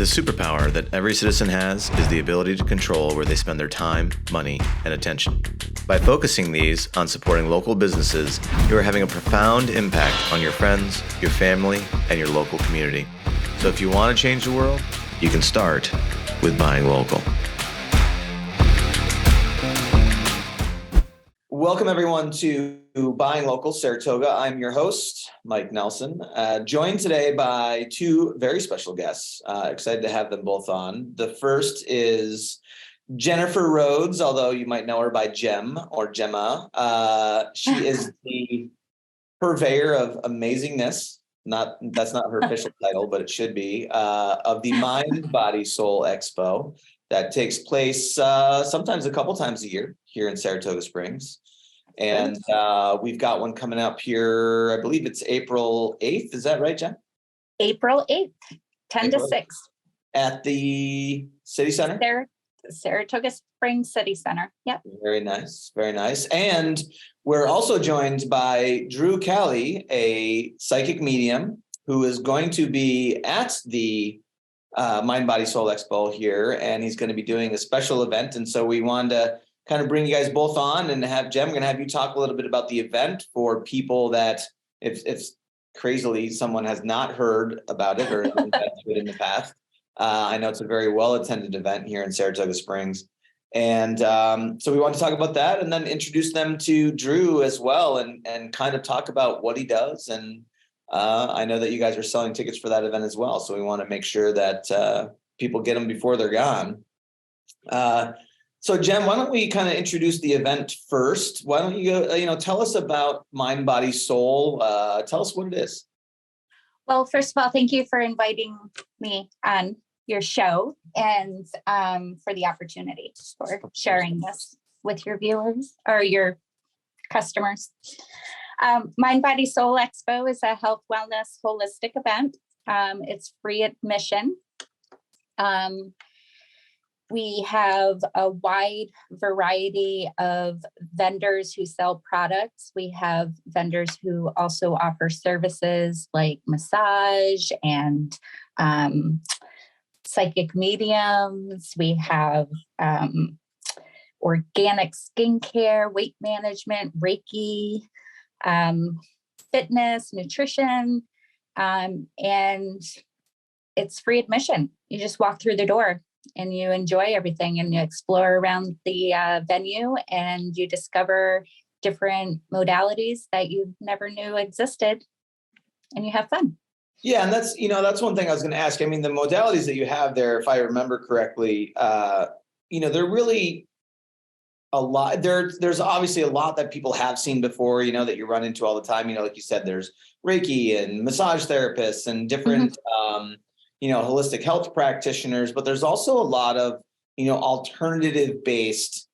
The superpower that every citizen has is the ability to control where they spend their time, money, and attention. By focusing these on supporting local businesses, you are having a profound impact on your friends, your family, and your local community. So if you want to change the world, you can start with buying local. Welcome everyone to Buying Local Saratoga. I'm your host, Mike Nelson, joined today by two very special guests. Excited to have them both on. The first is Jennifer Rhodes, although you might know her by Gem or Gemma. She is the purveyor of amazingness. That's not her official title, but it should be, of the Mind Body Soul Expo that takes place sometimes a couple times a year here in Saratoga Springs. And we've got one coming up here. I believe it's April 8th. Is that right, Jen? April 8th, 10 to 6. At the City Center? Saratoga Springs City Center. Yep. Very nice. Very nice. And we're also joined by Drew Cali, a psychic medium who is going to be at the Mind Body Soul Expo here. And he's going to be doing a special event. And so we wanted to kind of bring you guys both on and have Jem, we're going to have you talk a little bit about the event for people that if crazily someone has not heard about it or been to it in the past. I know it's a very well-attended event here in Saratoga Springs. And so we want to talk about that and then introduce them to Drew as well and kind of talk about what he does. And I know that you guys are selling tickets for that event as well. So we want to make sure that people get them before they're gone. So Jen, why don't we kind of introduce the event first? Why don't you go, tell us about Mind Body Soul. Tell us what it is. Well, first of all, thank you for inviting me on your show and for the opportunity for sharing this with your viewers or your customers. Mind Body Soul Expo is a health, wellness, holistic event. It's free admission. We have a wide variety of vendors who sell products. We have vendors who also offer services like massage and psychic mediums. We have organic skincare, weight management, Reiki, fitness, nutrition, and it's free admission. You just walk through the door and you enjoy everything and you explore around the venue and you discover different modalities that you never knew existed and you have fun. Yeah. And that's one thing I was going to ask. I mean, the modalities that you have there, if I remember correctly, they're really a lot. There's obviously a lot that people have seen before, that you run into all the time. Like you said, there's Reiki and massage therapists and different, holistic health practitioners, but there's also a lot of, alternative based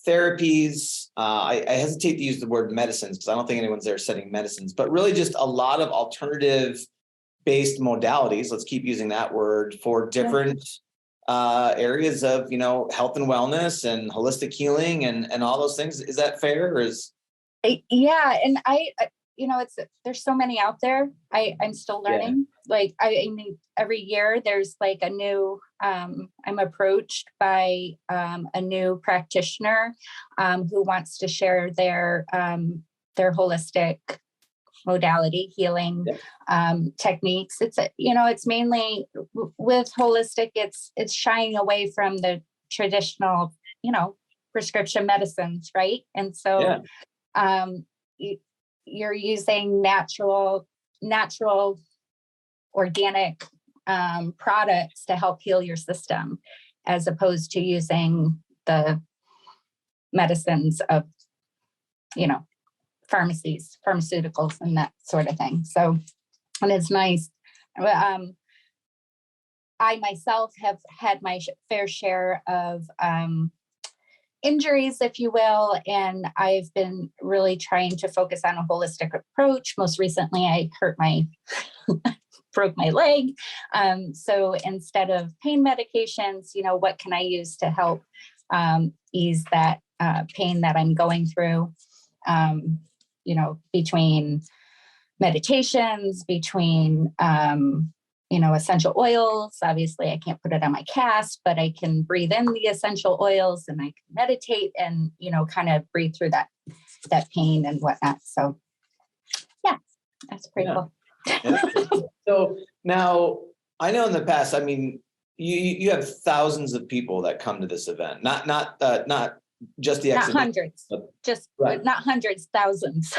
therapies. I hesitate to use the word medicines because I don't think anyone's there setting medicines, but really just a lot of alternative based modalities. Let's keep using that word for different areas of, health and wellness and holistic healing and all those things. Is that fair? Or yeah. And there's so many out there. I'm still learning. Yeah. I mean, every year there's like a new, I'm approached by a new practitioner who wants to share their holistic modality healing techniques. It's mainly with holistic, it's shying away from the traditional, prescription medicines. Right. And so you're using natural organic products to help heal your system, as opposed to using the medicines of, pharmaceuticals and that sort of thing. So, and it's nice. I myself have had my fair share of injuries, if you will, and I've been really trying to focus on a holistic approach. Most recently, I broke my leg. So instead of pain medications, what can I use to help ease that pain that I'm going through? Between meditations, between essential oils. Obviously, I can't put it on my cast, but I can breathe in the essential oils and I can meditate and, kind of breathe through that pain and whatnot. So yeah, that's pretty cool. Yeah. So now I know in the past, I mean, you have thousands of people that come to this event, not just the Not exhibition. hundreds, just Right. not hundreds, thousands.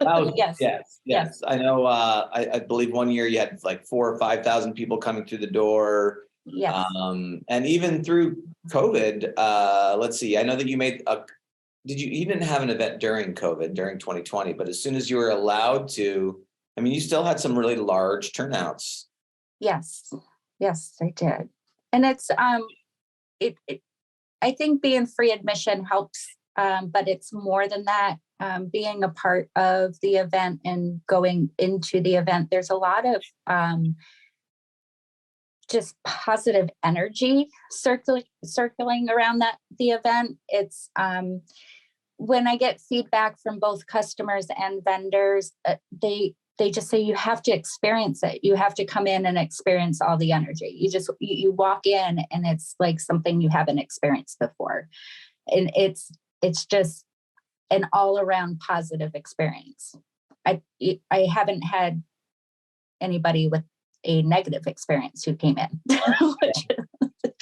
Thousands. Yes. Yes. I know. I believe one year you had like 4,000 or 5,000 people coming through the door. Yes. And even through COVID, let's see. I know that you didn't have an event during COVID during 2020, but as soon as you were allowed to, I mean, you still had some really large turnouts. Yes, I did. And it's, I think being free admission helps, but it's more than that. Being a part of the event and going into the event, there's a lot of just positive energy circling around the event. It's when I get feedback from both customers and vendors, they just say, you have to experience it. You have to come in and experience all the energy. You walk in and it's like something you haven't experienced before. And it's just an all around positive experience. I haven't had anybody with a negative experience who came in.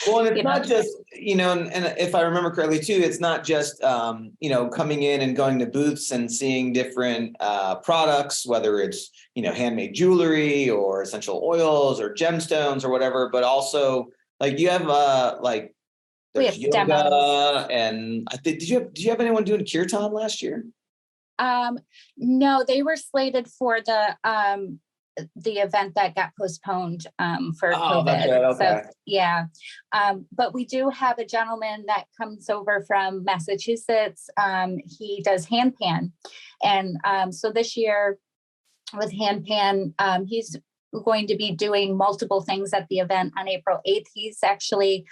Well, and it's not just, and if I remember correctly too, it's not just, coming in and going to booths and seeing different products, whether it's, handmade jewelry or essential oils or gemstones or whatever, but also like you have there's yoga demos. And I think, did you have anyone doing kirtan last year? No, they were slated for the event that got postponed for COVID. That's right. Okay. So yeah. But we do have a gentleman that comes over from Massachusetts. He does handpan. And so this year with handpan, he's going to be doing multiple things at the event on April 8th. He's actually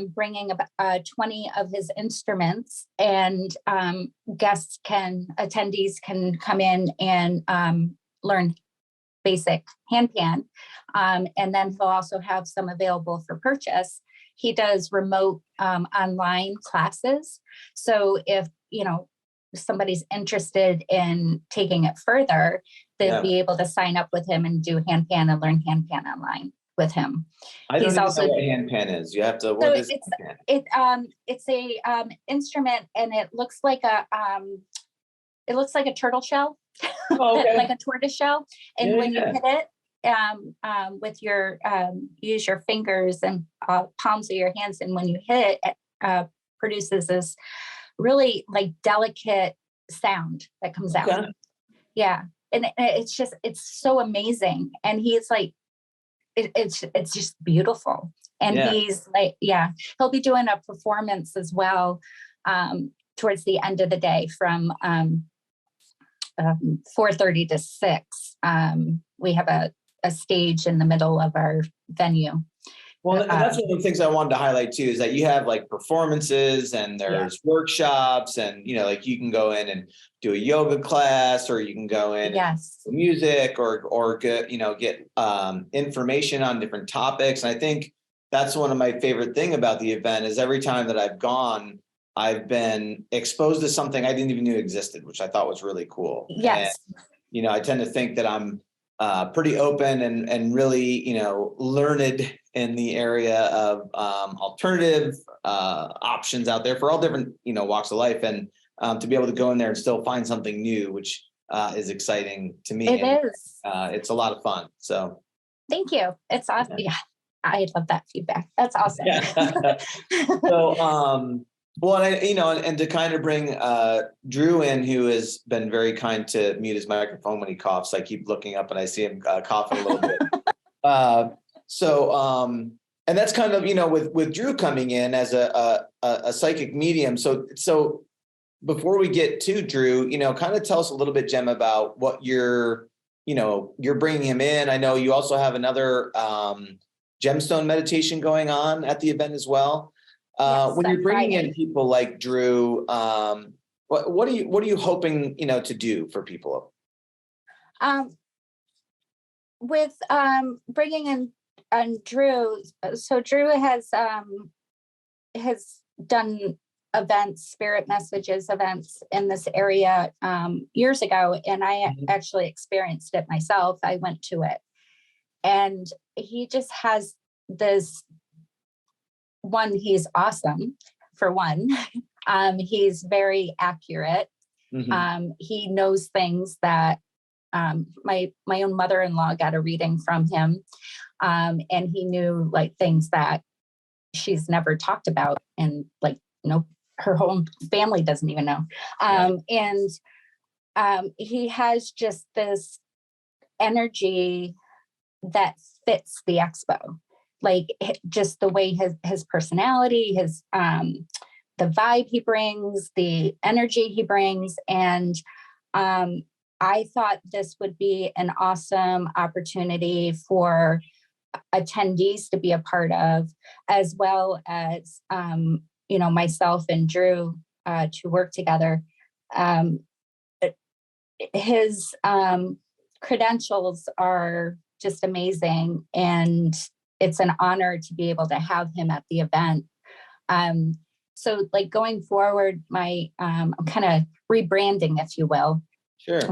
bringing about 20 of his instruments, and attendees can come in and learn basic handpan. And then he'll also have some available for purchase. He does remote online classes. So if, somebody's interested in taking it further, they'll be able to sign up with him and do handpan and learn handpan online with him. I don't even know what handpan is. You have to, what is handpan? It's a instrument, and it looks like a turtle shell. Oh, okay. Like a tortoise shell. And when you hit it with your use your fingers and palms of your hands, and when you hit it, it produces this really like delicate sound that comes out. Yeah. And it's so amazing. And he's like, it's just beautiful. And he's like, he'll be doing a performance as well towards the end of the day from 4:30 to 6. We have a stage in the middle of our venue. Well, and that's one of the things I wanted to highlight too, is that you have like performances and there's workshops, and like you can go in and do a yoga class, or you can go in and do music or get information on different topics. And I think that's one of my favorite thing about the event is every time that I've gone, I've been exposed to something I didn't even know existed, which I thought was really cool. Yes. And, I tend to think that I'm pretty open and really, learned in the area of alternative options out there for all different, walks of life. And to be able to go in there and still find something new, which is exciting to me. It is. It's a lot of fun. So thank you. It's awesome. Yeah. I love that feedback. That's awesome. Yeah. So, well, and to kind of bring Drew in, who has been very kind to mute his microphone when he coughs. I keep looking up and I see him coughing a little bit. And that's kind of, with Drew coming in as a psychic medium. So before we get to Drew, kind of tell us a little bit, Jem, about what you're bringing him in. I know you also have another gemstone meditation going on at the event as well. When you're bringing in people like Drew, what are you hoping, to do for people? with bringing in Drew, so Drew has done events, spirit messages events in this area years ago, and I actually experienced it myself. I went to it, and he just has this one. He's awesome, for one. He's very accurate. He knows things that my own mother-in-law got a reading from him, and he knew like things that she's never talked about, and like, her whole family doesn't even know. And he has just this energy that fits the expo, like just the way his personality, his the vibe he brings, the energy he brings. And I thought this would be an awesome opportunity for attendees to be a part of, as well as, myself and Drew to work together. His credentials are just amazing, and it's an honor to be able to have him at the event. So like going forward, I'm kind of rebranding, if you will,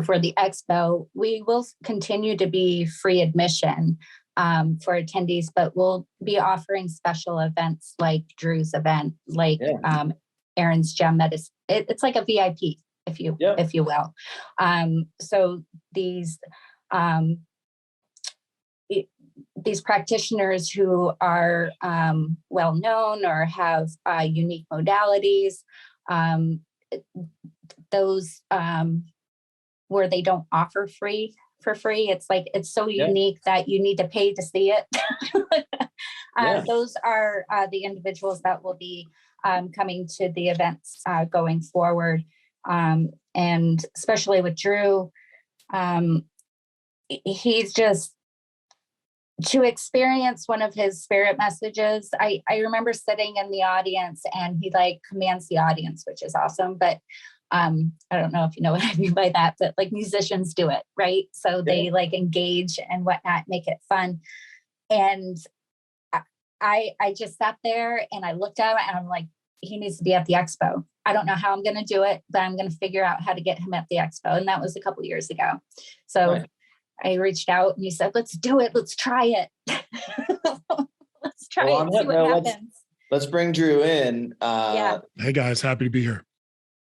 for the expo. We will continue to be free admission for attendees, but we'll be offering special events like Drew's event, like Aaron's Gem Medicine. It's like a VIP, if you will. So these practitioners who are well known or have unique modalities, those where they don't offer for free. It's like, it's so unique that you need to pay to see it. Those are the individuals that will be coming to the events going forward. And especially with Drew, he's just, to experience one of his spirit messages. I remember sitting in the audience, and he like commands the audience, which is awesome. But I don't know if you know what I mean by that, but like musicians do it, right? So they like engage and whatnot, make it fun. And I just sat there and I looked at it, and I'm like, he needs to be at the expo. I don't know how I'm going to do it, but I'm going to figure out how to get him at the expo. And that was a couple of years ago. So I reached out, and he said, let's do it. Let's try it. Let's try it and see what happens. Let's bring Drew in. Hey guys, happy to be here.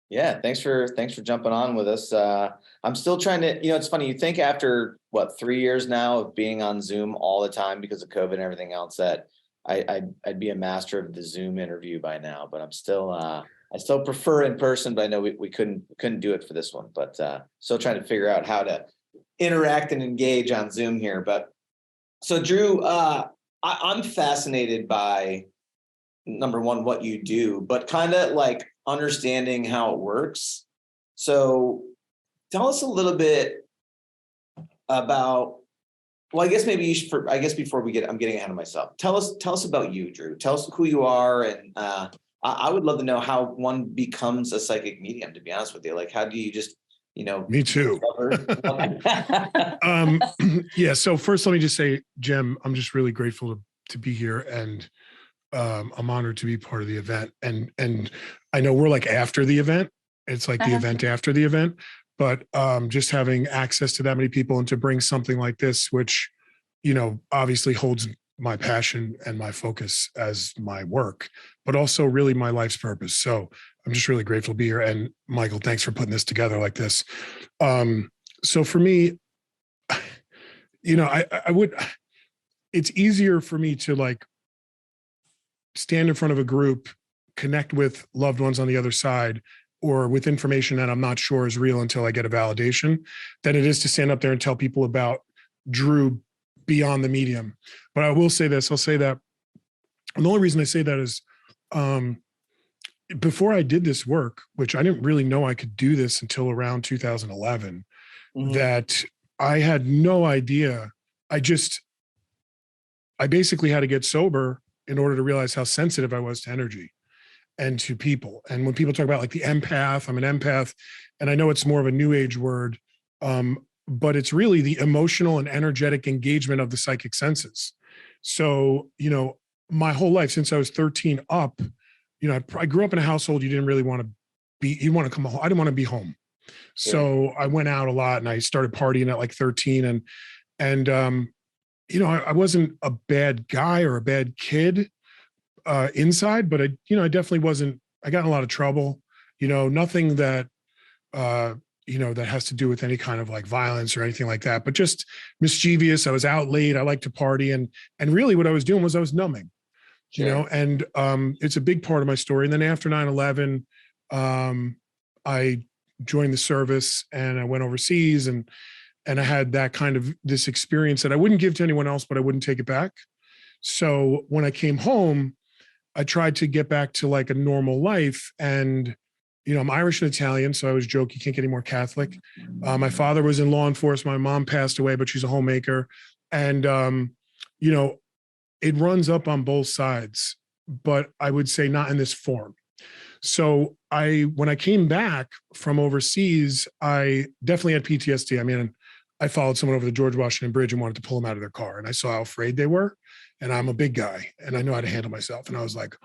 Yeah, thanks for jumping on with us. I'm still trying to, it's funny, you think after 3 years now of being on Zoom all the time because of COVID and everything else, that I'd be a master of the Zoom interview by now, but I'm still I still prefer in person, but I know we couldn't do it for this one, but still trying to figure out how to interact and engage on Zoom here. But so Drew, I'm fascinated by, number one, what you do, but kind of like understanding how it works. So tell us a little bit about, well, I guess maybe you should, before I'm getting ahead of myself. Tell us about you, Drew. Tell us who you are. And I would love to know how one becomes a psychic medium, to be honest with you. Like, how do you just, Me too. Yeah. So first, let me just say, Jim, I'm just really grateful to be here, and I'm honored to be part of the event. And I know we're like after the event. It's like the event after the event, but just having access to that many people and to bring something like this, which, obviously holds my passion and my focus as my work, but also really my life's purpose. So I'm just really grateful to be here. And Michael, thanks for putting this together like this. So for me, it's easier for me to like stand in front of a group, connect with loved ones on the other side, or with information that I'm not sure is real until I get a validation, than it is to stand up there and tell people about Drew beyond the medium. But I will say this, I'll say that, and the only reason I say that is, before I did this work, which I didn't really know I could do this until around 2011, that I had no idea. I basically had to get sober in order to realize how sensitive I was to energy and to people. And when people talk about like the empath, I'm an empath, and I know it's more of a new age word, but it's really the emotional and energetic engagement of the psychic senses. So, my whole life since I was 13 up, I grew up in a household you didn't really want to be, you want to come home. I didn't want to be home. So I went out a lot and I started partying at like 13 and I wasn't a bad guy or a bad kid inside, but I definitely wasn't, I got in a lot of trouble, nothing that, that has to do with any kind of like violence or anything like that, but just mischievous. I was out late. I like to party. And really what I was doing was I was numbing, and it's a big part of my story. And then after 9/11, I joined the service and I went overseas and I had that kind of this experience that I wouldn't give to anyone else, but I wouldn't take it back. So when I came home, I tried to get back to like a normal life. And, I'm Irish and Italian. So I always joke, you can't get any more Catholic. My father was in law enforcement. My mom passed away, but she's a homemaker. And, it runs up on both sides, but I would say not in this form. So when I came back from overseas, I definitely had PTSD. I mean, I followed someone over the George Washington Bridge and wanted to pull them out of their car. And I saw how afraid they were. And I'm a big guy and I know how to handle myself. And I was like,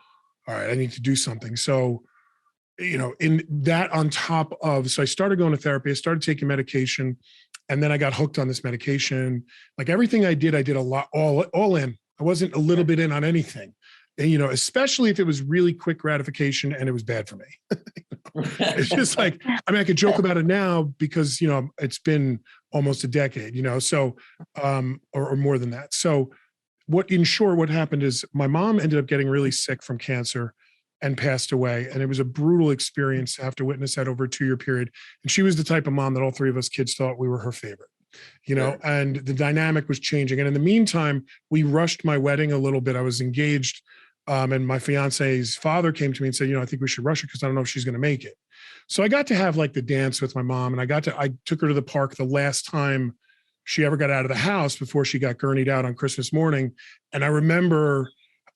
all right, I need to do something. So, in that on top of, so I started going to therapy, I started taking medication, and then I got hooked on this medication. Like everything I did a lot, all in. I wasn't a little bit in on anything. And, especially if it was really quick gratification and it was bad for me. It's just like, I could joke about it now because, it's been almost a decade, so, or more than that. So in short, what happened is my mom ended up getting really sick from cancer and passed away. And it was a brutal experience to have to witness that over a 2-year period. And she was the type of mom that all three of us kids thought we were her favorite. And the dynamic was changing. And in the meantime, we rushed my wedding a little bit. I was engaged. And my fiance's father came to me and said, I think we should rush it because I don't know if she's going to make it. So I got to have like the dance with my mom, and I took her to the park the last time she ever got out of the house before she got gurneyed out on Christmas morning. And I remember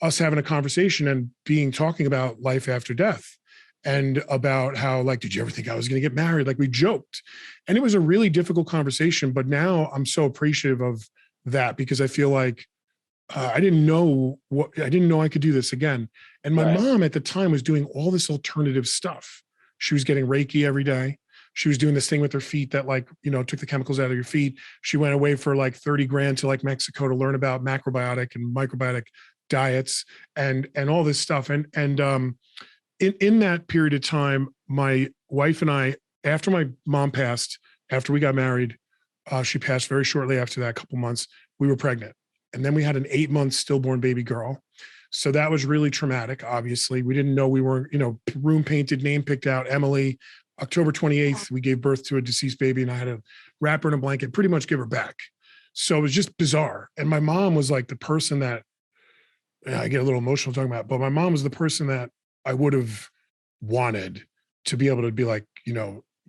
us having a conversation and talking about life after death and about how, like, did you ever think I was going to get married? Like, we joked. And it was a really difficult conversation, but now I'm so appreciative of that because I feel like I didn't know I could do this again. And my mom at the time was doing all this alternative stuff. She was getting Reiki every day. She was doing this thing with her feet that took the chemicals out of your feet. She went away for like 30 grand to like Mexico to learn about macrobiotic and microbiotic diets and all this stuff. And in that period of time, my wife and I, after my mom passed, after we got married, she passed very shortly after that, a couple months, we were pregnant. And then we had an 8-month stillborn baby girl. So that was really traumatic. Obviously, we didn't know we were, room painted, name picked out, Emily. October 28th, we gave birth to a deceased baby and I had to wrap her in a blanket, pretty much give her back. So it was just bizarre. And my mom was like the person that, I get a little emotional talking about, but my mom was the person that I would have wanted to be able to be like,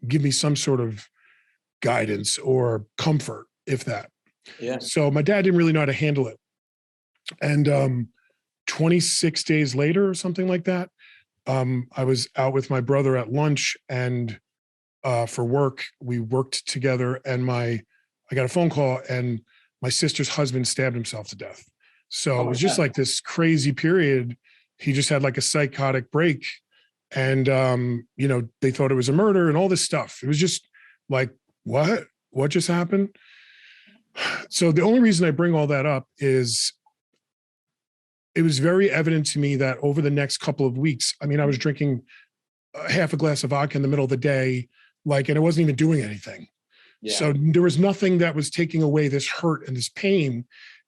give me some sort of guidance or comfort, if that. Yeah. So my dad didn't really know how to handle it. And 26 days later or something like that, I was out with my brother at lunch and for work, we worked together and I got a phone call and my sister's husband stabbed himself to death. So it was just like this crazy period. He just had like a psychotic break and, they thought it was a murder and all this stuff. It was just like, what just happened? So the only reason I bring all that up is it was very evident to me that over the next couple of weeks, I was drinking half a glass of vodka in the middle of the day, and it wasn't even doing anything. Yeah. So there was nothing that was taking away this hurt and this pain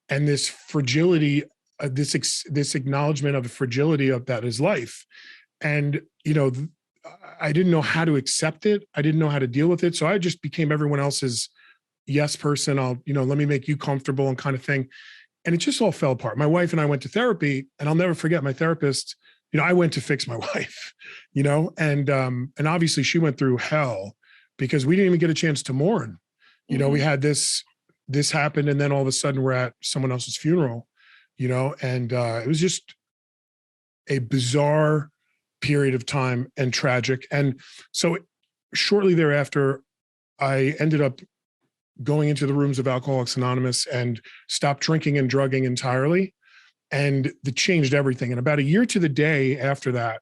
and this fragility, this acknowledgement of the fragility of that is life. And, I didn't know how to accept it. I didn't know how to deal with it. So I just became everyone else's yes person. I'll, let me make you comfortable and kind of thing. And it just all fell apart. My wife and I went to therapy and I'll never forget my therapist. I went to fix my wife, and obviously she went through hell because we didn't even get a chance to mourn. We had this happened and then all of a sudden we're at someone else's funeral, and it was just a bizarre period of time and tragic. And so shortly thereafter, I ended up going into the rooms of Alcoholics Anonymous and stopped drinking and drugging entirely. And it changed everything. And about a year to the day after that,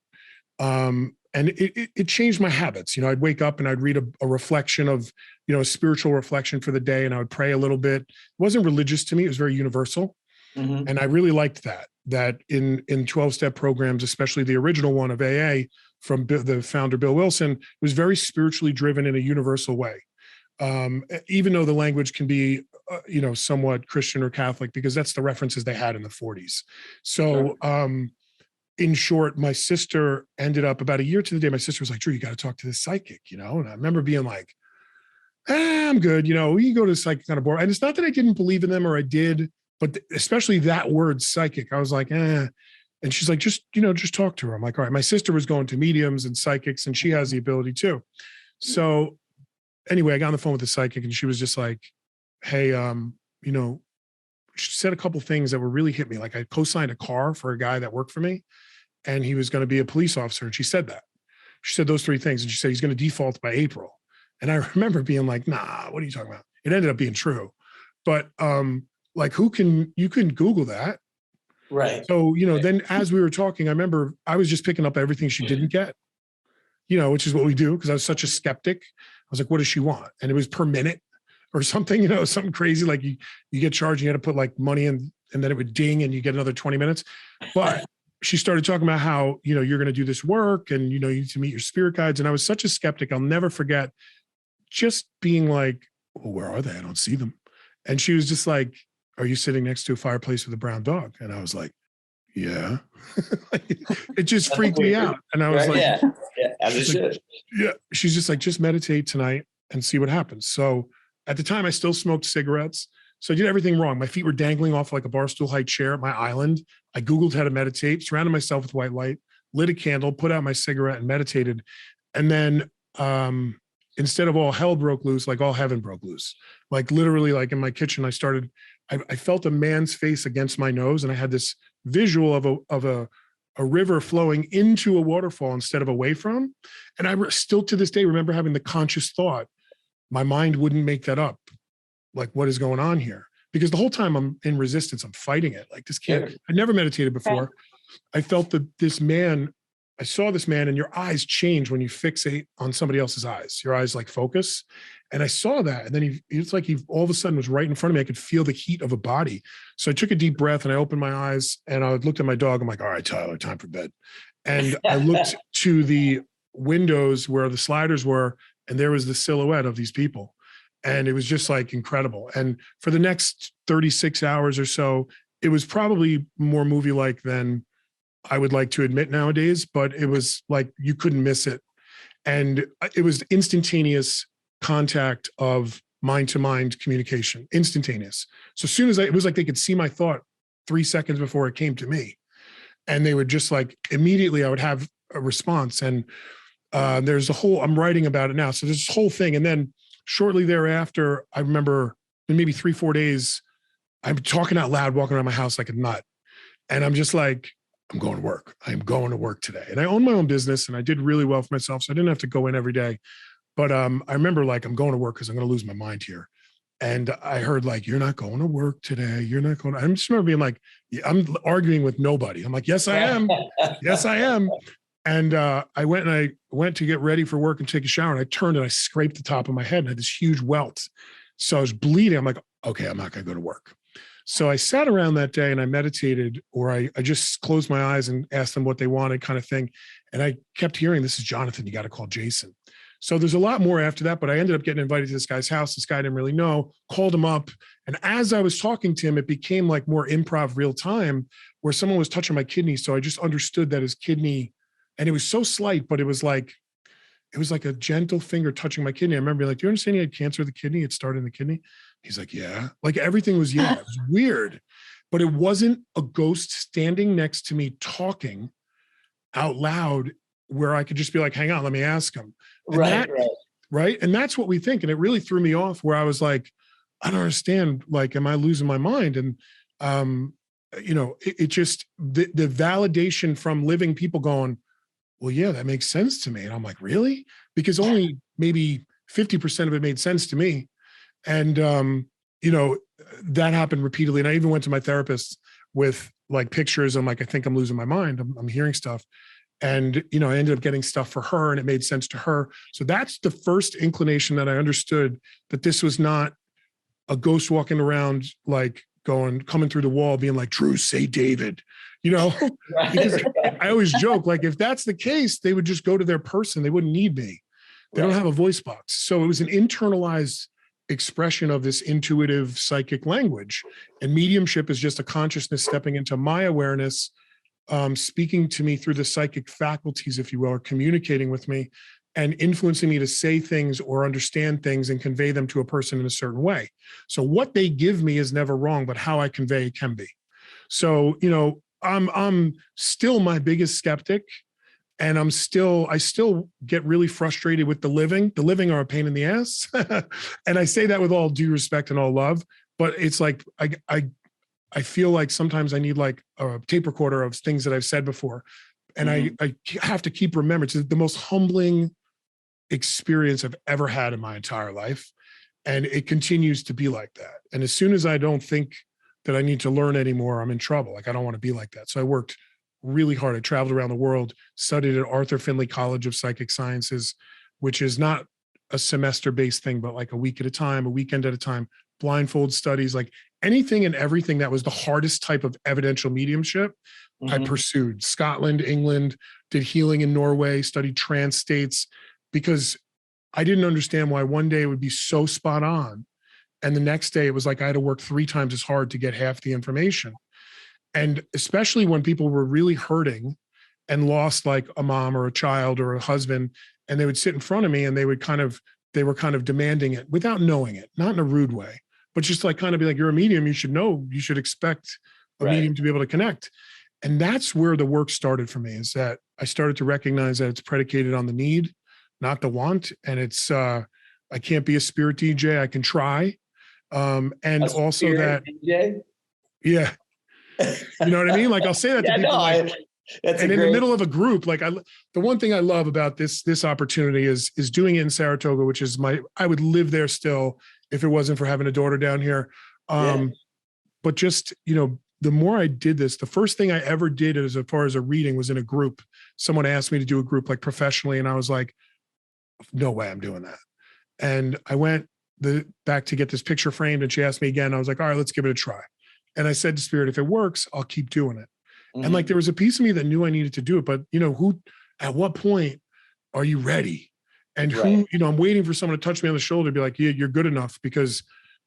and it changed my habits. You know, I'd wake up and I'd read a reflection of, you know, a spiritual reflection for the day, and I would pray a little bit. It wasn't religious to me. It was very universal. Mm-hmm. And I really liked that in 12-step programs, especially the original one of AA from the founder, Bill Wilson, was very spiritually driven in a universal way. Even though the language can be, you know, somewhat Christian or Catholic, because that's the references they had in the 40s. So, in short, my sister ended up about a year to the day. My sister was like, Drew, you got to talk to this psychic, you know? And I remember being like, I'm good. You know, we can go to psychic kind of bored. And it's not that I didn't believe in them, or I did, but especially that word psychic, I was like, And she's like, just talk to her. I'm like, all right. My sister was going to mediums and psychics, and she has the ability too. So anyway, I got on the phone with the psychic, and she was just like, hey, you know, she said a couple things that were really hit me. Like, I co-signed a car for a guy that worked for me, and he was going to be a police officer. And she said that. She said those three things. And she said, he's going to default by April. And I remember being like, nah, what are you talking about? It ended up being true. But like, you can Google that. Right. So, you know, then as we were talking, I remember I was just picking up everything she didn't get, you know, which is what we do, because I was such a skeptic. I was like, what does she want? And it was per minute or something, you know, something crazy. Like you get charged, you had to put like money in, and then it would ding and you get another 20 minutes. But she started talking about how, you know, you're going to do this work, and, you know, you need to meet your spirit guides. And I was such a skeptic. I'll never forget just being like, well, where are they? I don't see them. And she was just like, are you sitting next to a fireplace with a brown dog? And I was like, yeah. It just freaked me out. And I was like, as it should. Yeah. She's just like, just meditate tonight and see what happens. So at the time, I still smoked cigarettes. So I did everything wrong. My feet were dangling off like a barstool height chair at my island. I Googled how to meditate, surrounded myself with white light, lit a candle, put out my cigarette, and meditated. And then instead of all hell broke loose, like all heaven broke loose. Like literally, like in my kitchen, I felt a man's face against my nose, and I had this visual of a river flowing into a waterfall instead of away from. And I still to this day remember having the conscious thought, my mind wouldn't make that up. Like, what is going on here? Because the whole time I'm in resistance, I'm fighting it. Like, this can't, I never meditated before. I felt that I saw this man, and your eyes change when you fixate on somebody else's eyes. Your eyes like focus. And I saw that. And then it's like he all of a sudden was right in front of me. I could feel the heat of a body. So I took a deep breath, and I opened my eyes, and I looked at my dog. I'm like, all right, Tyler, time for bed. And I looked to the windows where the sliders were, and there was the silhouette of these people. And it was just like incredible. And for the next 36 hours or so, it was probably more movie-like than I would like to admit nowadays, but it was like, you couldn't miss it. And it was instantaneous contact of mind-to-mind communication, instantaneous. So as soon as it was like they could see my thought 3 seconds before it came to me. And they would just like, immediately I would have a response. And there's a whole, I'm writing about it now. So there's this whole thing. And then shortly thereafter, I remember in maybe 3-4 days, I'm talking out loud, walking around my house like a nut. And I'm just like, I'm going to work. I'm going to work today. And I own my own business, and I did really well for myself. So I didn't have to go in every day. But I remember like, I'm going to work because I'm going to lose my mind here. And I heard like, you're not going to work today. You're not going to, I just remember being like, I'm arguing with nobody. I'm like, yes, I am. Yes, I am. And I went to get ready for work and take a shower. And I turned and I scraped the top of my head and had this huge welt. So I was bleeding. I'm like, okay, I'm not going to go to work. So I sat around that day and I meditated, or I just closed my eyes and asked them what they wanted, kind of thing. And I kept hearing, this is Jonathan, you got to call Jason. So there's a lot more after that, but I ended up getting invited to this guy's house. This guy I didn't really know, called him up. And as I was talking to him, it became like more improv real time, where someone was touching my kidney. So I just understood that his kidney, and it was so slight, but it was like a gentle finger touching my kidney. I remember being like, do you understand he had cancer of the kidney? It started in the kidney. He's like, yeah. Like everything was, yeah, it was weird, but it wasn't a ghost standing next to me talking out loud where I could just be like, hang on, let me ask him. And right. And that's what we think. And it really threw me off, where I was like, I don't understand. Like, am I losing my mind? And, it just, the validation from living people going, well, yeah, that makes sense to me. And I'm like, really? Because only maybe 50% of it made sense to me. And, that happened repeatedly. And I even went to my therapist with like pictures. I'm like, I think I'm losing my mind. I'm hearing stuff. And, I ended up getting stuff for her and it made sense to her. So that's the first inclination that I understood that this was not a ghost walking around, like coming through the wall, being like, Drew, say David, because I always joke, like, if that's the case, they would just go to their person. They wouldn't need me. They don't have a voice box. So it was an internalized expression of this intuitive psychic language. And mediumship is just a consciousness stepping into my awareness, speaking to me through the psychic faculties, if you will, or communicating with me and influencing me to say things or understand things and convey them to a person in a certain way. So what they give me is never wrong, but how I convey it can be. So, I'm still my biggest skeptic, and I still get really frustrated with the living. The living are a pain in the ass. And I say that with all due respect and all love, but it's like, I feel like sometimes I need like a tape recorder of things that I've said before. And I have to keep remembering. It's the most humbling experience I've ever had in my entire life. And it continues to be like that. And as soon as I don't think that I need to learn anymore, I'm in trouble. Like, I don't want to be like that. So I worked really hard. I traveled around the world, studied at Arthur Findlay College of Psychic Sciences, which is not a semester-based thing, but like a week at a time, a weekend at a time, blindfold studies, like anything and everything that was the hardest type of evidential mediumship, I pursued. Scotland, England, did healing in Norway, studied trance states, because I didn't understand why one day it would be so spot on. And the next day it was like I had to work 3 times as hard to get half the information. And especially when people were really hurting and lost like a mom or a child or a husband, and they would sit in front of me and they were kind of demanding it without knowing it, not in a rude way, but just like kind of be like, you're a medium, you should know, you should expect a medium to be able to connect. And that's where the work started for me, is that I started to recognize that it's predicated on the need, not the want. And it's, I can't be a spirit DJ. I can try. And also that, DJ? Yeah. You know what I mean? Like, I'll say that to people. And in the middle of a group, like the one thing I love about this opportunity is doing it in Saratoga, which is I would live there still if it wasn't for having a daughter down here. But just, the more I did this, the first thing I ever did as far as a reading was in a group. Someone asked me to do a group like professionally. And I was like, no way I'm doing that. And I went back to get this picture framed, and she asked me again. I was like, all right, let's give it a try. And I said to Spirit, if it works, I'll keep doing it. And like, there was a piece of me that knew I needed to do it, but at what point are you ready? And who, I'm waiting for someone to touch me on the shoulder and be like, yeah, you're good enough, because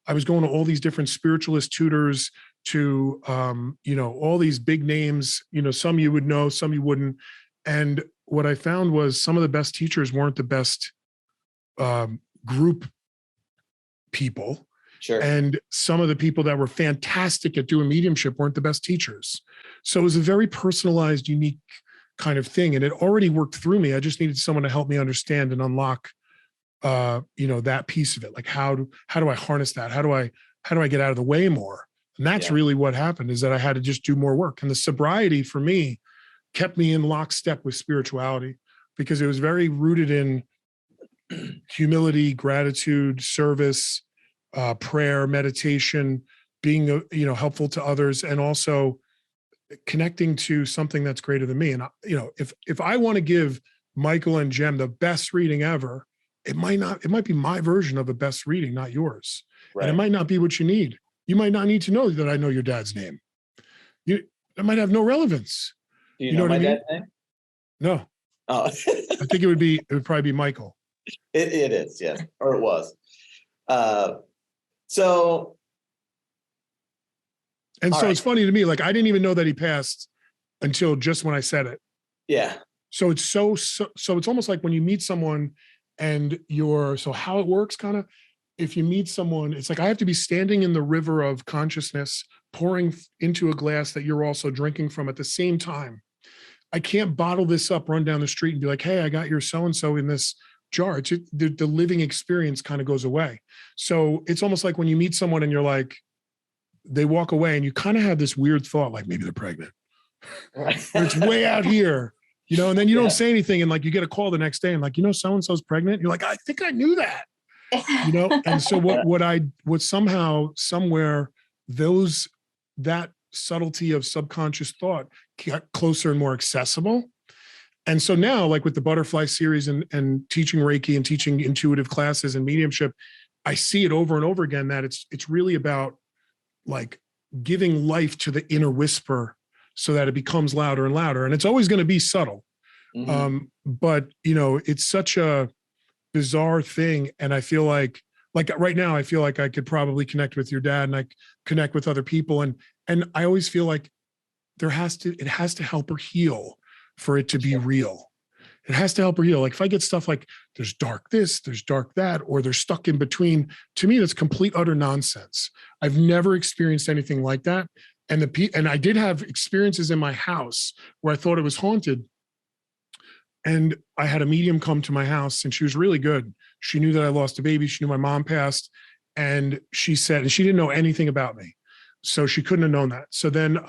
I was going to all these different spiritualist tutors to, all these big names, some you would know, some you wouldn't. And what I found was some of the best teachers weren't the best group people. Sure. And some of the people that were fantastic at doing mediumship weren't the best teachers. So it was a very personalized, unique kind of thing. And it already worked through me. I just needed someone to help me understand and unlock, that piece of it. Like, how do I harness that? How do I get out of the way more? And that's really what happened, is that I had to just do more work. And the sobriety for me kept me in lockstep with spirituality, because it was very rooted in humility, gratitude, service, prayer, meditation, being, helpful to others, and also connecting to something that's greater than me. And, if I want to give Michael and Jem the best reading ever, it might be my version of a best reading, not yours. Right. And it might not be what you need. You might not need to know that I know your dad's name. It might have no relevance. Do you know my dad's name? No. Oh. I think it would probably be Michael. It is, yes. Or it was. So it's funny to me, like, I didn't even know that he passed until just when I said it. Yeah. So it's so it's almost like when you meet someone and so how it works, kind of, if you meet someone, it's like I have to be standing in the river of consciousness, pouring into a glass that you're also drinking from at the same time. I can't bottle this up, run down the street and be like, hey, I got your so-and-so in this jar. The living experience kind of goes away. So it's almost like when you meet someone and you're like, they walk away and you kind of have this weird thought, like maybe they're pregnant. It's way out here, and then you don't say anything. And like, you get a call the next day and like, so-and-so's pregnant. You're like, I think I knew that. you know? And so what somehow, somewhere, that subtlety of subconscious thought got closer and more accessible. And so now, like with the butterfly series and teaching Reiki and teaching intuitive classes and mediumship, I see it over and over again that it's really about like giving life to the inner whisper so that it becomes louder and louder. And it's always going to be subtle. Mhm. But you know, it's such a bizarre thing. And I feel like right now, I feel like I could probably connect with your dad and I connect with other people. And I always feel like it has to help her heal for it to be real. It has to help her heal. Like if I get stuff like there's dark this, there's dark that, or they're stuck in between, to me, that's complete utter nonsense. I've never experienced anything like that. And I did have experiences in my house where I thought it was haunted. And I had a medium come to my house and she was really good. She knew that I lost a baby. She knew my mom passed. And she said, and she didn't know anything about me. So she couldn't have known that. So then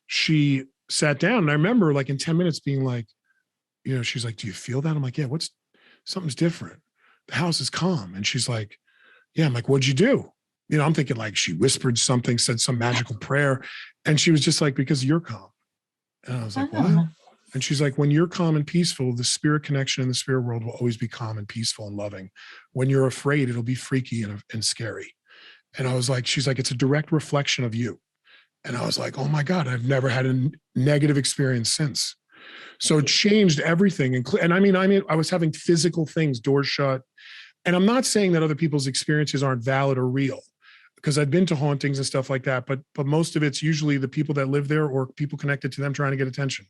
she sat down and I remember like in 10 minutes being like, you know, she's like, do you feel that? I'm like, yeah, something's different. The house is calm. And she's like, yeah. I'm like, what'd you do? You know, I'm thinking like she whispered something, said some magical prayer. And she was just like, because you're calm. And I was like, what? And she's like, when you're calm and peaceful, the spirit connection in the spirit world will always be calm and peaceful and loving. When you're afraid, it'll be freaky and scary. And I was like, she's like, it's a direct reflection of you. And I was like, oh my God, I've never had a negative experience since. So it changed everything. And I mean, I was having physical things, doors shut. And I'm not saying that other people's experiences aren't valid or real, because I've been to hauntings and stuff like that. But most of it's usually the people that live there or people connected to them trying to get attention.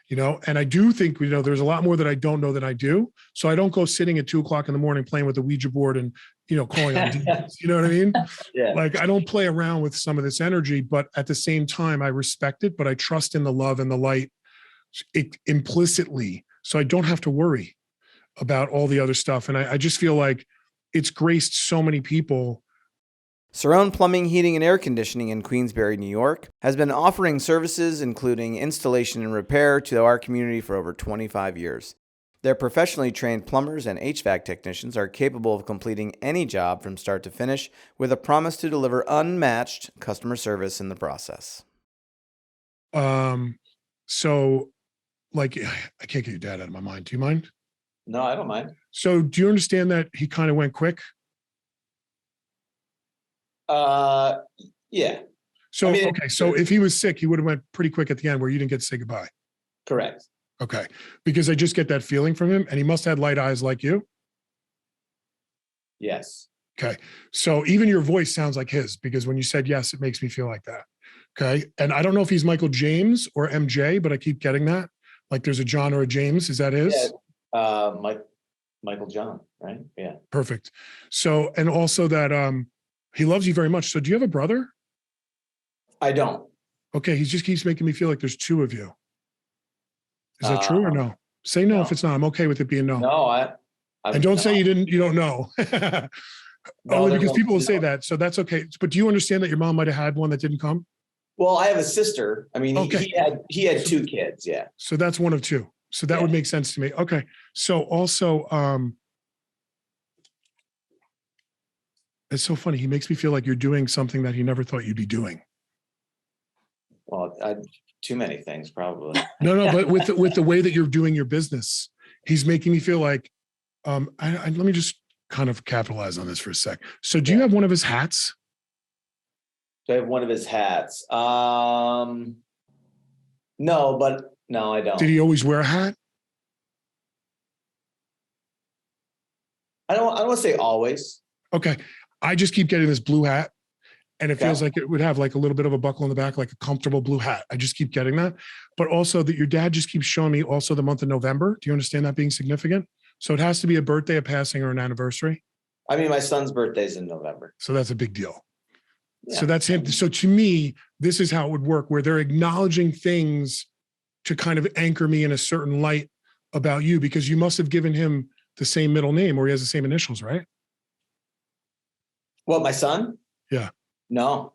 You know, and I do think, you know, there's a lot more that I don't know than I do. So I don't go sitting at 2:00 in the morning playing with the Ouija board and, you know, calling on demons. You know what I mean? Yeah. Like I don't play around with some of this energy, but at the same time, I respect it, but I trust in the love and the light implicitly. So I don't have to worry about all the other stuff. And I just feel like it's graced so many people. Cerrone Plumbing, Heating, and Air Conditioning in Queensbury, New York, has been offering services including installation and repair to our community for over 25 years. Their professionally trained plumbers and HVAC technicians are capable of completing any job from start to finish with a promise to deliver unmatched customer service in the process. So like, I can't get your dad out of my mind. Do you mind? No, I don't mind. So do you understand that he kind of went quick? Yeah. So, I mean, okay. So if he was sick, he would have went pretty quick at the end where you didn't get to say goodbye. Correct. Okay. Because I just get that feeling from him and he must have had light eyes like you. Yes. Okay. So even your voice sounds like his, because when you said yes, it makes me feel like that. Okay. And I don't know if he's Michael James or MJ, but I keep getting that. Like there's a John or a James. Is that his? Yeah. Michael John, right? Yeah. Perfect. So, and also that he loves you very much. So do you have a brother? I don't. Okay. He just keeps making me feel like there's two of you. Is that true or no? Say no, if it's not. I'm okay with it being no. No, and don't say you don't know. Only because people will say no. that. So that's okay. But do you understand that your mom might have had one that didn't come? Well, I have a sister. I mean, Okay. he had two kids. Yeah. So that's one of two. So that would make sense to me. Okay. So also, it's so funny. He makes me feel like you're doing something that he never thought you'd be doing. Well, too many things probably. No, but with the way that you're doing your business, he's making me feel like, let me just kind of capitalize on this for a sec. So do you have one of his hats? Do I have one of his hats? No, but no, I don't. Did he always wear a hat? I don't want to say always. Okay. I just keep getting this blue hat and it feels like it would have like a little bit of a buckle in the back, like a comfortable blue hat. I just keep getting that. But also that your dad just keeps showing me also the month of November. Do you understand that being significant? So it has to be a birthday, a passing, or an anniversary. I mean, my son's birthday's in November. So that's a big deal. Yeah. So that's him. So to me, this is how it would work, where they're acknowledging things to kind of anchor me in a certain light about you, because you must have given him the same middle name, or he has the same initials, right? What, my son? Yeah. No.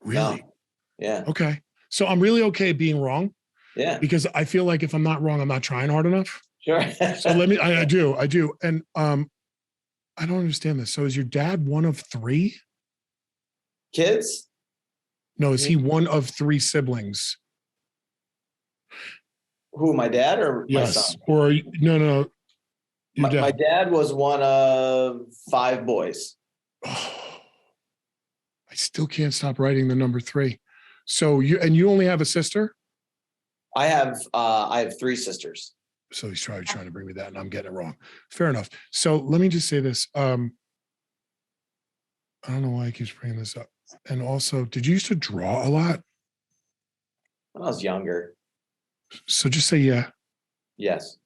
Really? No. Yeah. Okay. So I'm really okay being wrong. Yeah. Because I feel like if I'm not wrong, I'm not trying hard enough. Sure. So I do. And I don't understand this. So is your dad one of three? Kids? No, is he one of three siblings? Who, my dad or my Yes. son? Or no, your My dad. dad was one of 5 boys. Oh, I still can't stop writing the number 3. So you only have a sister? I have 3 sisters. So he's trying to bring me that and I'm getting it wrong. Fair enough. So let me just say this. I don't know why he keeps bringing this up. And also, did you used to draw a lot? When I was younger. So just say yeah. Yes.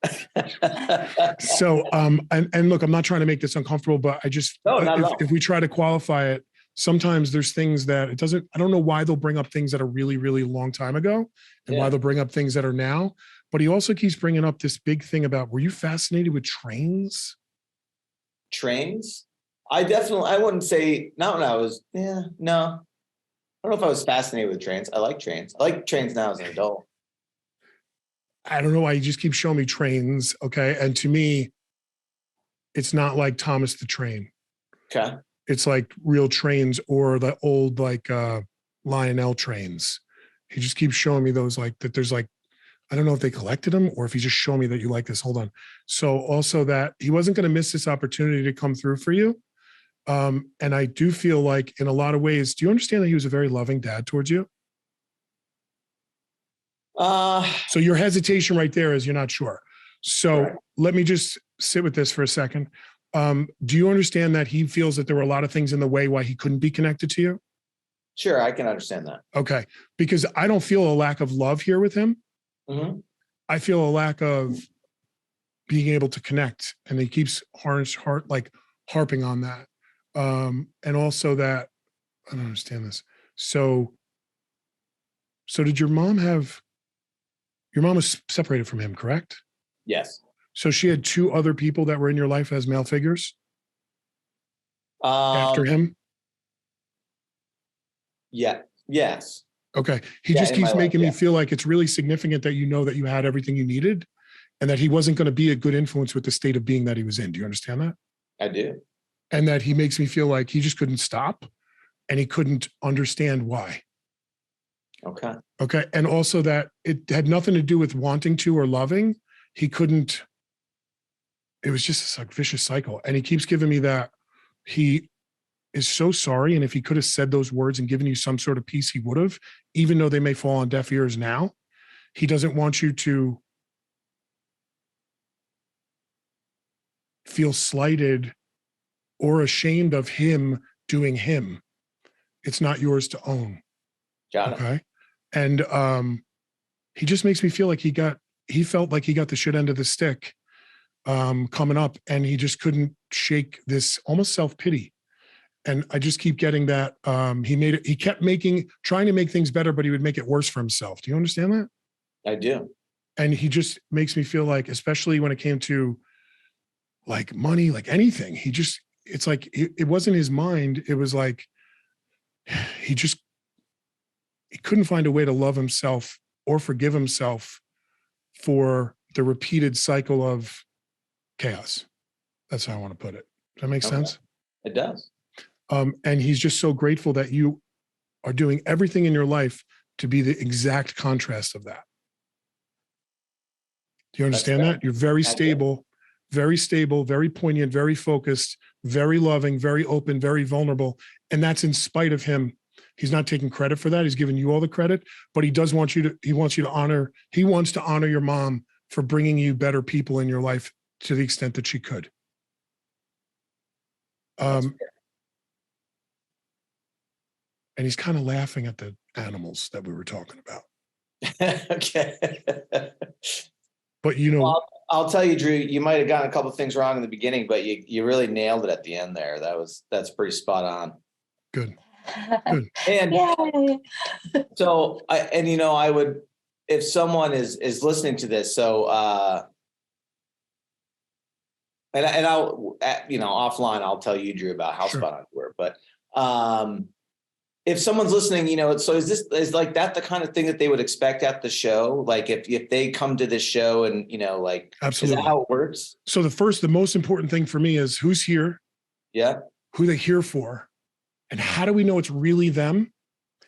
So and look, I'm not trying to make this uncomfortable, but I just No, not at all. if we try to qualify it, sometimes there's things that it doesn't, I don't know why they'll bring up things that are really, really long time ago and why Yeah. they'll bring up things that are now. But he also keeps bringing up this big thing about, were you fascinated with trains? Trains? I wouldn't say, not when I was, no. I don't know if I was fascinated with trains. I like trains. I like trains now as an adult. I don't know why he just keeps showing me trains. Okay. And to me, it's not like Thomas the Train. Okay. It's like real trains or the old like Lionel trains. He just keeps showing me those, like that there's like, I don't know if they collected them or if he's just showing me that you like this. Hold on. So also that he wasn't going to miss this opportunity to come through for you. And I do feel like in a lot of ways, do you understand that he was a very loving dad towards you? So your hesitation right there is you're not sure. So Right. let me just sit with this for a second. Do you understand that he feels that there were a lot of things in the way why he couldn't be connected to you? Sure, I can understand that. Okay. Because I don't feel a lack of love here with him. Mhm. I feel a lack of being able to connect. And he keeps harping on that. And also that, I don't understand this. So did your mom was separated from him, correct? Yes. So she had 2 other people that were in your life as male figures after him? Yeah. Yes. Okay. He Yeah, just in my keeps life, making me yeah. feel like it's really significant that you know that you had everything you needed and that he wasn't going to be a good influence with the state of being that he was in. Do you understand that? I do. And that he makes me feel like he just couldn't stop and he couldn't understand why. Okay. Okay. And also that it had nothing to do with wanting to or loving. He couldn't, it was just this like vicious cycle. And he keeps giving me that he is so sorry. And if he could have said those words and given you some sort of peace, he would have, even though they may fall on deaf ears now. He doesn't want you to feel slighted or ashamed of him doing him. It's not yours to own. Got it. Okay. And he just makes me feel like he felt like he got the shit end of the stick coming up and he just couldn't shake this almost self-pity. And I just keep getting that he kept trying to make things better, but he would make it worse for himself. Do you understand that? I do. And he just makes me feel like, especially when it came to like money, like anything, it's like, it wasn't his mind. It was like, he couldn't find a way to love himself or forgive himself for the repeated cycle of chaos. That's how I want to put it. Does that make sense? It does. And he's just so grateful that you are doing everything in your life to be the exact contrast of that. Do you understand that? You're very stable, very poignant, very focused, very loving, very open, very vulnerable. And that's in spite of him. He's not taking credit for that. He's giving you all the credit, but he wants to honor your mom for bringing you better people in your life to the extent that she could. And he's kind of laughing at the animals that we were talking about. Okay. But well, I'll tell you, Drew, you might have gotten a couple of things wrong in the beginning, but you really nailed it at the end there. That's pretty spot on. Good. And Yay. so I would, if someone is listening to this, so and I'll offline I'll tell you, Drew, about how spot on you were, but if someone's listening, so is like that the kind of thing that they would expect at the show? Like if they come to this show and, like, absolutely. Is that how it works? So the most important thing for me is who's here Yeah. who they're here for, and how do we know it's really them?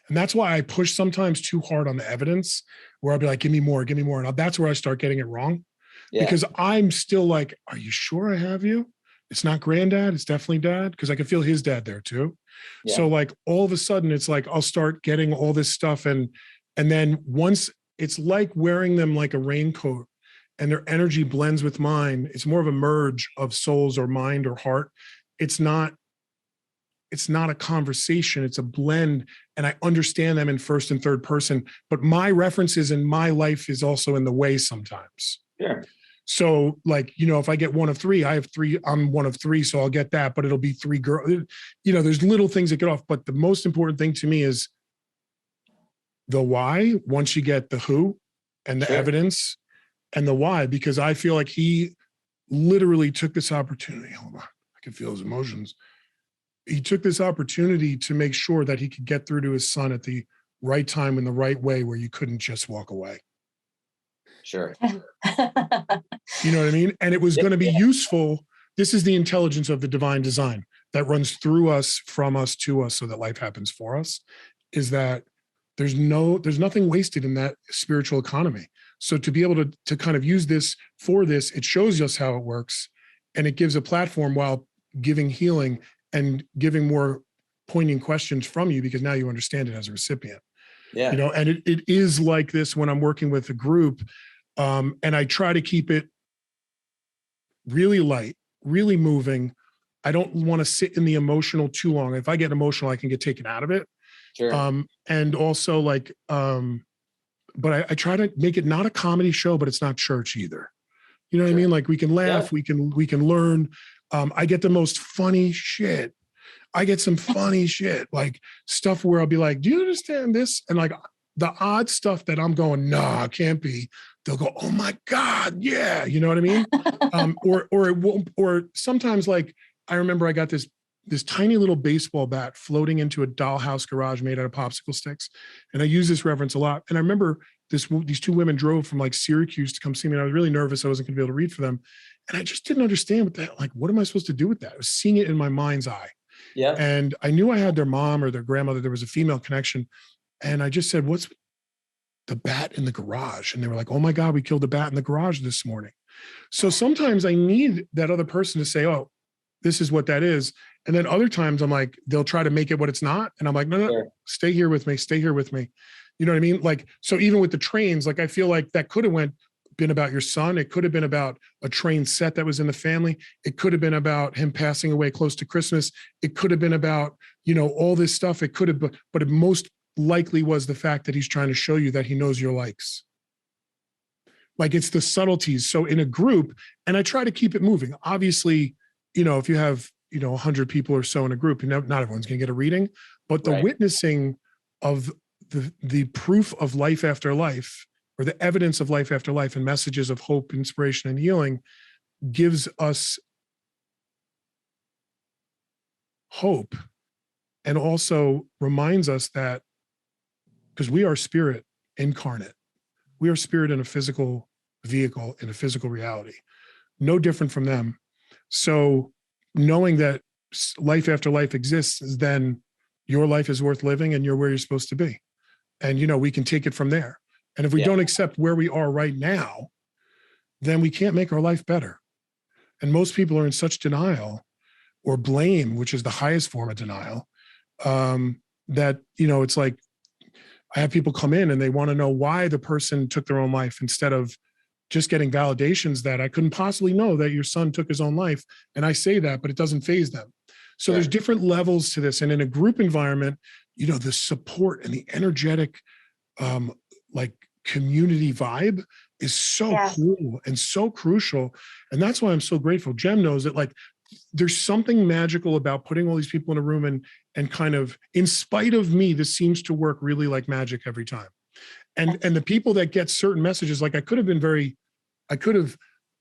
And that's why I push sometimes too hard on the evidence, where I'll be like, give me more. And that's where I start getting it wrong. Yeah. Because I'm still like, are you sure I have you? It's not granddad, it's definitely dad, because I can feel his dad there too. Yeah. So like all of a sudden it's like I'll start getting all this stuff, and then once it's like wearing them like a raincoat and their energy blends with mine, it's more of a merge of souls or mind or heart. It's not a conversation, it's a blend, and I understand them in first and third person, but my references in my life is also in the way sometimes. Sure. So like, if I get one of three, I have three, I'm one of three, so I'll get that, but it'll be three girls. There's little things that get off, but the most important thing to me is the why, once you get the who and the Sure. evidence and the why, because I feel like he literally took this opportunity. Hold on, I can feel his emotions. He took this opportunity to make sure that he could get through to his son at the right time in the right way, where you couldn't just walk away. Sure. You know what I mean? And it was going to be useful. This is the intelligence of the divine design that runs through us, from us, to us, so that life happens for us, is that there's nothing wasted in that spiritual economy. So to be able to kind of use this for this, it shows us how it works, and it gives a platform while giving healing and giving more poignant questions from you, because now you understand it as a recipient. Yeah. And it is like this when I'm working with a group, and I try to keep it really light, really moving. I don't want to sit in the emotional too long. If I get emotional, I can get taken out of it. Sure. And also like, but I try to make it not a comedy show, but it's not church either. You know what I mean? Like we can laugh, we can learn. I get the most funny shit. I get some funny shit, like stuff where I'll be like, do you understand this? And like the odd stuff that I'm going, nah, it can't be. They'll go, oh my God, yeah. You know what I mean? Or it won't, or sometimes like, I remember I got this tiny little baseball bat floating into a dollhouse garage made out of popsicle sticks. And I use this reference a lot. And I remember these two women drove from like Syracuse to come see me. And I was really nervous. I wasn't gonna be able to read for them. And I just didn't understand what that, like, what am I supposed to do with that? I was seeing it in my mind's eye. Yeah. And I knew I had their mom or their grandmother. There was a female connection. And I just said, what's the bat in the garage? And they were like, oh my God, we killed the bat in the garage this morning. So sometimes I need that other person to say, oh, this is what that is. And then other times I'm like, they'll try to make it what it's not. And I'm like, no, Sure. Stay here with me. Stay here with me. You know what I mean? Like, so even with the trains, like, I feel like that could have been about your son. It could have been about a train set that was in the family. It could have been about him passing away close to Christmas. It could have been about, all this stuff. It could have been, but it most likely was the fact that he's trying to show you that he knows your likes. Like, it's the subtleties. So in a group, and I try to keep it moving. Obviously, if you have, 100 people or so in a group, not everyone's going to get a reading, but the witnessing of the proof of life after life, or the evidence of life after life, and messages of hope, inspiration, and healing gives us hope, and also reminds us that, because we are spirit incarnate, we are spirit in a physical vehicle, in a physical reality, no different from them. So knowing that life after life exists, then your life is worth living and you're where you're supposed to be. And, we can take it from there. And if we don't accept where we are right now, then we can't make our life better. And most people are in such denial or blame, which is the highest form of denial, that, it's like, I have people come in and they want to know why the person took their own life, instead of just getting validations that I couldn't possibly know that your son took his own life. And I say that, but it doesn't faze them. So there's different levels to this. And in a group environment, the support and the energetic, like, community vibe is so cool and so crucial. And that's why I'm so grateful. Jem knows that, like, there's something magical about putting all these people in a room and kind of, in spite of me, this seems to work really like magic every time. And the people that get certain messages, like, I could have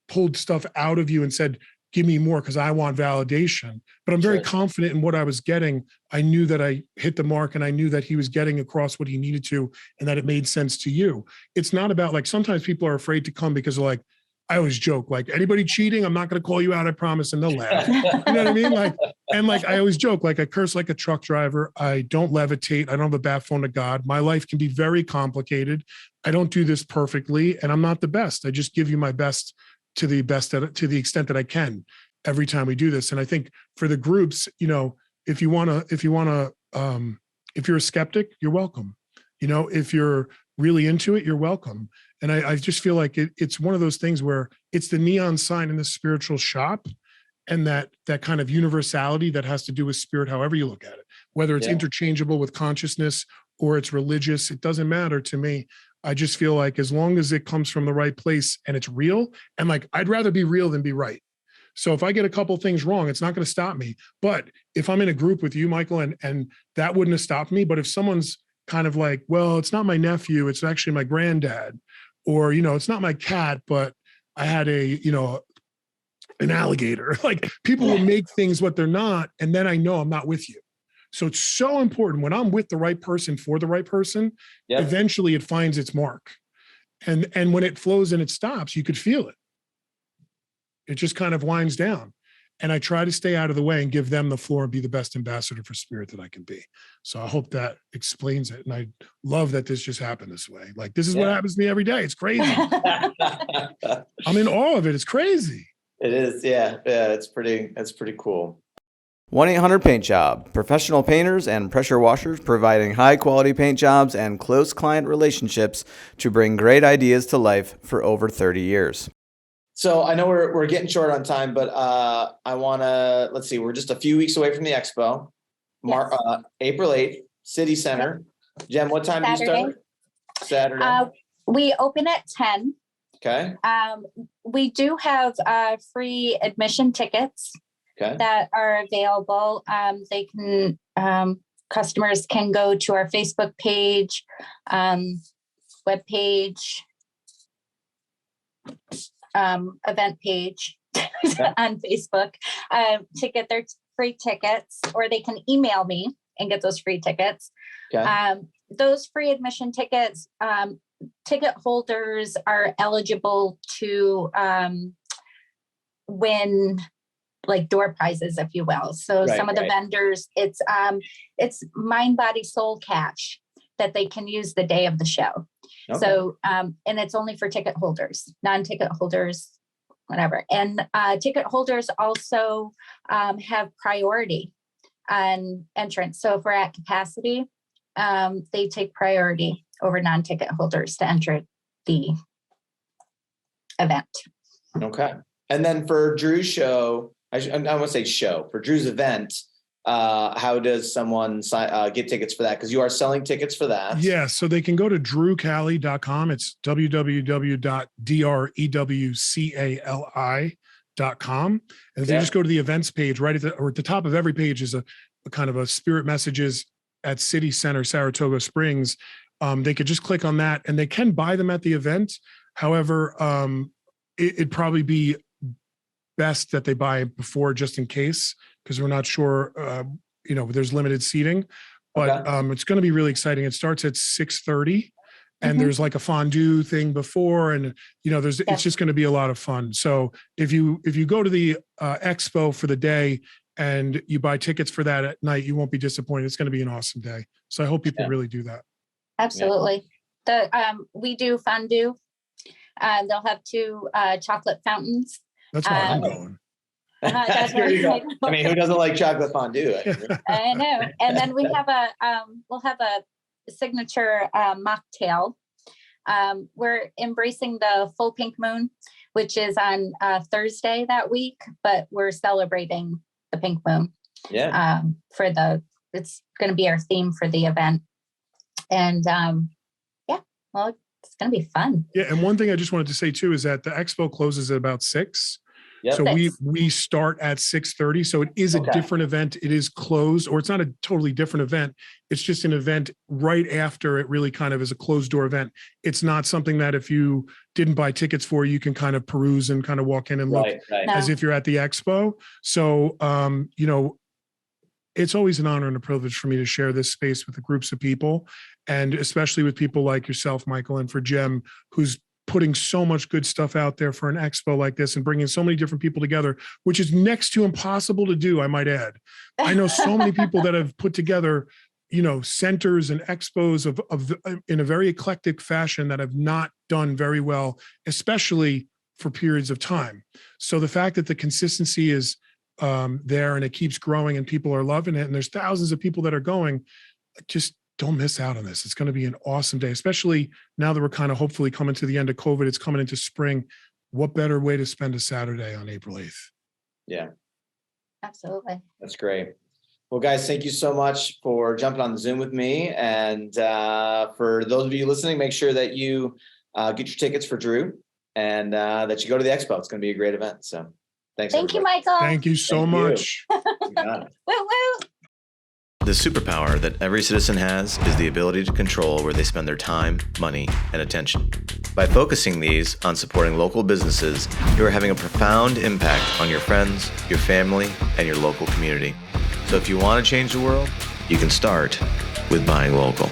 pulled stuff out of you and said, give me more, because I want validation. But I'm very confident in what I was getting. I knew that I hit the mark, and I knew that he was getting across what he needed to, and that it made sense to you. It's not about, like, sometimes people are afraid to come because they're like, I always joke, like, anybody cheating, I'm not going to call you out, I promise. And they'll laugh. You know what I mean? Like, and like, I always joke, like, I curse like a truck driver. I don't levitate. I don't have a bat phone to God. My life can be very complicated. I don't do this perfectly, and I'm not the best. I just give you my best to the extent that I can every time we do this. And I think for the groups, you know, if you're a skeptic, you're welcome. You know, if you're really into it, you're welcome. And I just feel like it's one of those things where it's the neon sign in the spiritual shop, and that kind of universality that has to do with spirit, however you look at it, whether it's interchangeable with consciousness or it's religious, it doesn't matter to me. I just feel like as long as it comes from the right place and it's real, and like, I'd rather be real than be right. So if I get a couple things wrong, it's not going to stop me. But if I'm in a group with you, Michael, and that wouldn't have stopped me. But if someone's kind of like, well, it's not my nephew, it's actually my granddad, or, you know, it's not my cat, but I had an alligator. Like, people will make things what they're not. And then I know I'm not with you. So it's so important when I'm with the right person for the right person, eventually it finds its mark. And when it flows and it stops, you could feel it. It just kind of winds down. And I try to stay out of the way and give them the floor and be the best ambassador for spirit that I can be. So I hope that explains it. And I love that this just happened this way. Like, this is what happens to me every day. It's crazy. I'm in awe of it. It's crazy. It is. Yeah. Yeah. It's pretty cool. 1-800-PAINT JOB. Professional painters and pressure washers providing high-quality paint jobs and close client relationships to bring great ideas to life for over 30 years. So I know we're getting short on time, but I want to, let's see, we're just a few weeks away from the expo. April 8th, City Center. Jem, what time do you start? Saturday. We open at 10. Okay. We do have free admission tickets that are available. They can, customers can go to our Facebook page, webpage, event page on Facebook to get their free tickets, or they can email me and get those free tickets. Those free admission tickets, ticket holders are eligible to win like door prizes, if you will. So some of the vendors, it's Mind Body Soul cash that they can use the day of the show. So, and it's only for ticket holders, non-ticket holders, whatever. And ticket holders also have priority on entrance. So if we're at capacity, they take priority over non-ticket holders to enter the event. Okay. And then for Drew's show, I want to say show, for Drew's event, how does someone get tickets for that? Because you are selling tickets for that. Yeah, so they can go to drewcali.com. It's www.drewcali.com. And if they just go to the events page, right at the top of every page is a kind of a spirit messages at City Center, Saratoga Springs. They could just click on that, and they can buy them at the event. However, it'd probably be best that they buy before, just in case, because we're not sure, there's limited seating, but it's going to be really exciting. It starts at 6:30 and there's like a fondue thing before, and it's just going to be a lot of fun. So if you go to the expo for the day and you buy tickets for that at night, you won't be disappointed. It's going to be an awesome day. So I hope people really do that. Absolutely. We do fondue. They'll have 2 chocolate fountains. That's why I'm going. There you go. I mean, who doesn't like chocolate fondue? I know. And then we have we'll have a signature mocktail. We're embracing the full pink moon, which is on Thursday that week, but we're celebrating the pink moon. Yeah. It's going to be our theme for the event. And it's going to be fun. Yeah. And one thing I just wanted to say too, is that the expo closes at about 6. Yep. So we start at 6:30. So it is a different event. It is closed, or it's not a totally different event. It's just an event right after it really kind of is a closed door event. It's not something that if you didn't buy tickets for, you can kind of peruse and kind of walk in and look as if you're at the expo. So, it's always an honor and a privilege for me to share this space with the groups of people, and especially with people like yourself, Michael, and for Jem, who's putting so much good stuff out there for an expo like this and bringing so many different people together, which is next to impossible to do, I might add. I know so many people that have put together, centers and expos in a very eclectic fashion that have not done very well, especially for periods of time. So the fact that the consistency is there and it keeps growing and people are loving it and there's thousands of people that are going, just don't miss out on this. It's going to be an awesome day, especially now that we're kind of hopefully coming to the end of COVID. It's coming into spring. What better way to spend a Saturday on April 8th? Yeah, Absolutely. that's great. Well, guys, thank you so much for jumping on the Zoom with me. And for those of you listening, make sure that you get your tickets for Drew and that you go to the expo. It's going to be a great event. So thanks. Thank you, everybody. Michael. Thank you so Thank you. much. You got it. Woo woo. The superpower that every citizen has is the ability to control where they spend their time, money, and attention. By focusing these on supporting local businesses, you are having a profound impact on your friends, your family, and your local community. So if you want to change the world, you can start with buying local.